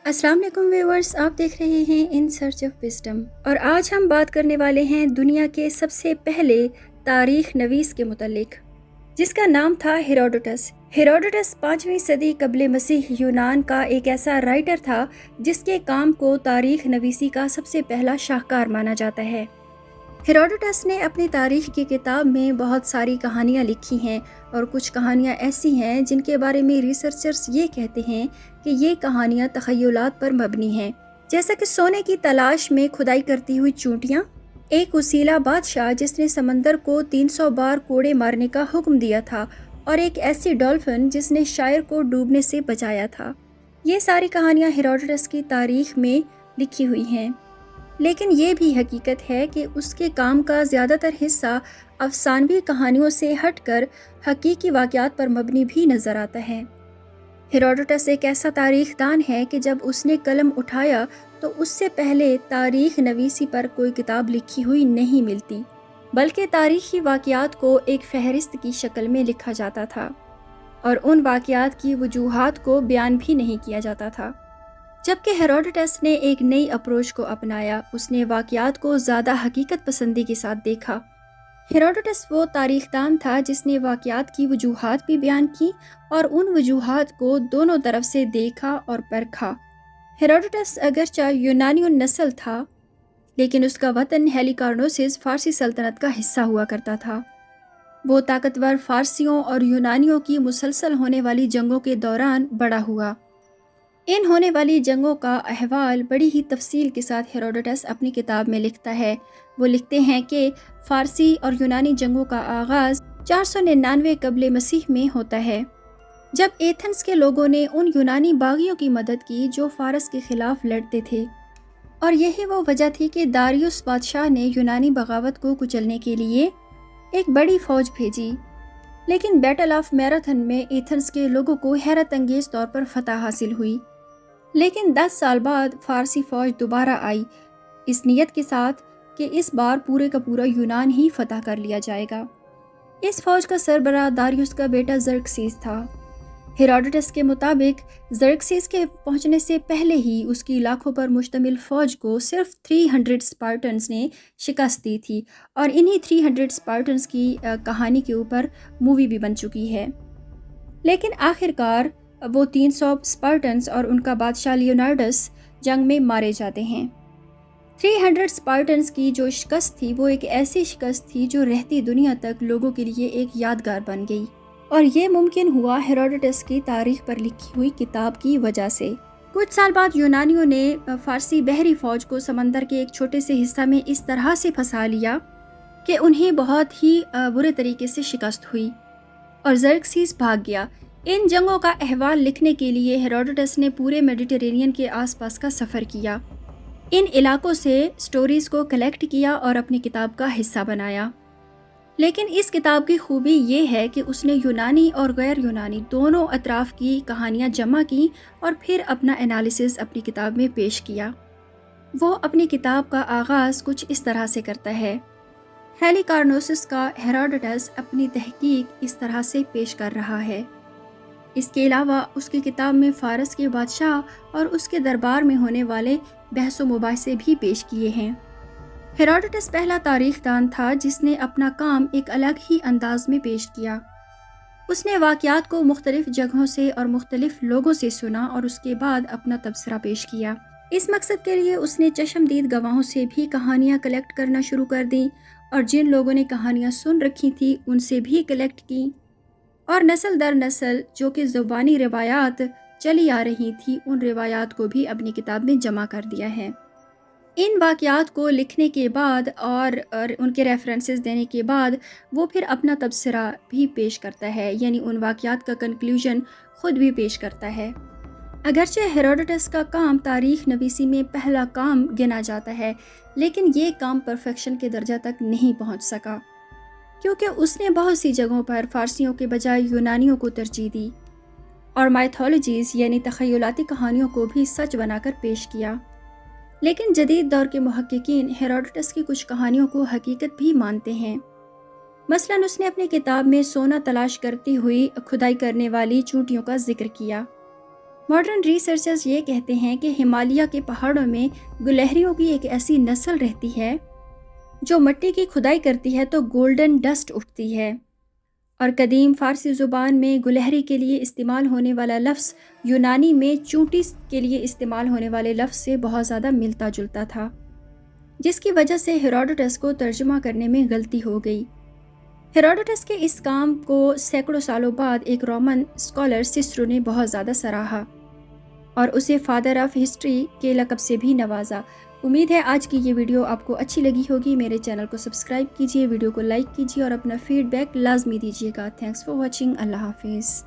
अस्सलाम वालेकुम व्यूअर्स, आप देख रहे हैं इन सर्च ऑफ विजडम और आज हम बात करने वाले हैं दुनिया के सबसे पहले तारीख नवीस के मुतालिक, जिसका नाम था हेरोडोटस। हेरोडोटस 5वीं सदी कबल मसीह यूनान का एक ऐसा राइटर था जिसके काम को तारीख नवीसी का सबसे पहला शाहकार माना जाता है। हेरोडोटस ने अपनी तारीख की किताब में बहुत सारी कहानियाँ लिखी हैं और कुछ कहानियाँ ऐसी हैं जिनके बारे में रिसर्चर्स ये कहते हैं कि ये कहानियाँ तख़य्युलात पर मबनी हैं, जैसा कि सोने की तलाश में खुदाई करती हुई चूंटियाँ, एक उसीला बादशाह जिसने समंदर को 300 बार कोड़े मारने का हुक्म दिया था और एक ऐसी डॉल्फिन जिसने शायर को डूबने से बचाया था। ये सारी कहानियाँ हेरोडोटस की तारीख में लिखी हुई हैं, लेकिन ये भी हकीकत है कि उसके काम का ज़्यादातर हिस्सा अफसानवी कहानियों से हटकर हकीकी वाक़यात पर मबनी भी नज़र आता है। हेरोडोटस एक ऐसा तारीख़दान है कि जब उसने कलम उठाया तो उससे पहले तारीख़ नवीसी पर कोई किताब लिखी हुई नहीं मिलती, बल्कि तारीख़ी वाक़यात को एक फ़हरिस्त की शक्ल में लिखा जाता था और उन वाक़यात की वजूहात को बयान भी नहीं किया जाता था। जबकि हेरोडोटस ने एक नई अप्रोच को अपनाया, उसने वाक़यात को ज़्यादा हकीकत पसंदी के साथ देखा। हेरोडोटस वो तारीख़दान था जिसने वाक़यात की वजूहात भी बयान की और उन वजूहात को दोनों तरफ से देखा और परखा। हेरोडोटस अगरचे यूनानी नस्ल था, लेकिन उसका वतन हेलिकार्नोसिस फ़ारसी सल्तनत का हिस्सा हुआ करता था। वो ताकतवर फ़ारसियों और यूनानियों की मुसलसल होने वाली जंगों के दौरान बड़ा हुआ। इन होने वाली जंगों का अहवाल बड़ी ही तफसील के साथ हेरोडोटस अपनी किताब में लिखता है। वो लिखते हैं कि फ़ारसी और यूनानी जंगों का आगाज़ 499 कबल मसीह में होता है, जब एथेंस के लोगों ने उन यूनानी बागियों की मदद की जो फ़ारस के ख़िलाफ़ लड़ते थे, और यही वो वजह थी कि दारियुस बादशाह ने यूनानी बगावत को कुचलने के लिए एक बड़ी फ़ौज भेजी। लेकिन बैटल ऑफ मैराथन में एथेंस के लोगों को हैरत अंगेज़ तौर पर फतह हासिल हुई। लेकिन 10 साल बाद फ़ारसी फ़ौज दोबारा आई, इस नियत के साथ कि इस बार पूरे का पूरा यूनान ही फतह कर लिया जाएगा। इस फ़ौज का सरबराह दारियुस का बेटा ज़र्क्सीस था। हेरोडोटस के मुताबिक ज़र्क्सीस के पहुंचने से पहले ही उसकी लाखों पर मुश्तमिल फ़ौज को सिर्फ 300 स्पार्टन्स ने शिकस्त दी थी, और इन्हीं 300 स्पार्टन्स की कहानी के ऊपर मूवी भी बन चुकी है। लेकिन आखिरकार वो 300 स्पार्टन्स और उनका बादशाह लियोनार्डस जंग में मारे जाते हैं। 300 स्पार्टन्स की जो शिकस्त थी वो एक ऐसी शिकस्त थी जो रहती दुनिया तक लोगों के लिए एक यादगार बन गई, और ये मुमकिन हुआ हेरोडोटस की तारीख पर लिखी हुई किताब की वजह से। कुछ साल बाद यूनानियों ने फ़ारसी बहरी फ़ौज को समंदर के एक छोटे से हिस्सा में इस तरह से फंसा लिया कि उन्हें बहुत ही बुरे तरीके से शिकस्त हुई और ज़र्क्सीस भाग गया। इन जंगों का अहवाल लिखने के लिए हेरोडोटस ने पूरे मेडिटेरेनियन के आसपास का सफ़र किया, इन इलाकों से स्टोरीज़ को कलेक्ट किया और अपनी किताब का हिस्सा बनाया। लेकिन इस किताब की खूबी ये है कि उसने यूनानी और गैर यूनानी दोनों अतराफ़ की कहानियाँ जमा की और फिर अपना एनालिसिस अपनी किताब में पेश किया। वो अपनी किताब का आगाज़ कुछ इस तरह से करता है। हेलिकार्नोसिस का हेरोडोटस अपनी तहकीक इस तरह से पेश कर रहा है। इसके अलावा उसकी किताब में फ़ारस के बादशाह और उसके दरबार में होने वाले बहस व मुबाहिसे भी पेश किए हैं। हेरोडोटस पहला तारीख़दान था जिसने अपना काम एक अलग ही अंदाज में पेश किया। उसने वाक़यात को मुख्तलिफ़ जगहों से और मुख्तलिफ़ लोगों से सुना और उसके बाद अपना तबसरा पेश किया। इस मकसद के लिए उसने चश्मदीद गवाहों से भी कहानियाँ कलेक्ट करना शुरू कर दी, और जिन लोगों ने कहानियाँ सुन रखी थी उनसे भी कलेक्ट की, और नस्ल दर नस्ल जो कि ज़ुबानी रिवायात चली आ रही थी उन रिवायात को भी अपनी किताब में जमा कर दिया है। इन वाक़यात को लिखने के बाद और उनके रेफरेंसेस देने के बाद वो फिर अपना तबसरा भी पेश करता है, यानी उन वाक़यात का कंक्लूजन ख़ुद भी पेश करता है। अगरचे हेरोडोटस का काम तारीख़ नवीसी में पहला काम गिना जाता है, लेकिन ये काम परफेक्शन के दर्जा तक नहीं पहुँच सका, क्योंकि उसने बहुत सी जगहों पर फ़ारसियों के बजाय यूनानियों को तरजीह दी और माइथोलॉजीज़ यानी तख़य्युलाती कहानियों को भी सच बनाकर पेश किया। लेकिन जदीद दौर के मुहक्किकीन हेरोडोटस की कुछ कहानियों को हकीकत भी मानते हैं। मसलन उसने अपनी किताब में सोना तलाश करती हुई खुदाई करने वाली चूंटियों का जिक्र किया। ماڈرن ریسرچرز یہ کہتے ہیں کہ ہمالیہ کے پہاڑوں میں گلہریوں کی ایک ایسی نسل رہتی ہے جو مٹی کی کھدائی کرتی ہے تو گولڈن ڈسٹ اٹھتی ہے، اور قدیم فارسی زبان میں گلہری کے لیے استعمال ہونے والا لفظ یونانی میں چونٹی کے لیے استعمال ہونے والے لفظ سے بہت زیادہ ملتا جلتا تھا، جس کی وجہ سے ہیروڈوٹس کو ترجمہ کرنے میں غلطی ہو گئی۔ ہیروڈوٹس کے اس کام کو سینکڑوں سالوں بعد ایک رومن اسکالر سسرو نے بہت زیادہ سراہا اور اسے فادر آف ہسٹری کے لقب سے بھی نوازا۔ امید ہے آج کی یہ ویڈیو آپ کو اچھی لگی ہوگی۔ میرے چینل کو سبسکرائب کیجیے، ویڈیو کو لائک کیجیے اور اپنا فیڈ بیک لازمی دیجیے گا۔ Thanks for watching. اللہ حافظ۔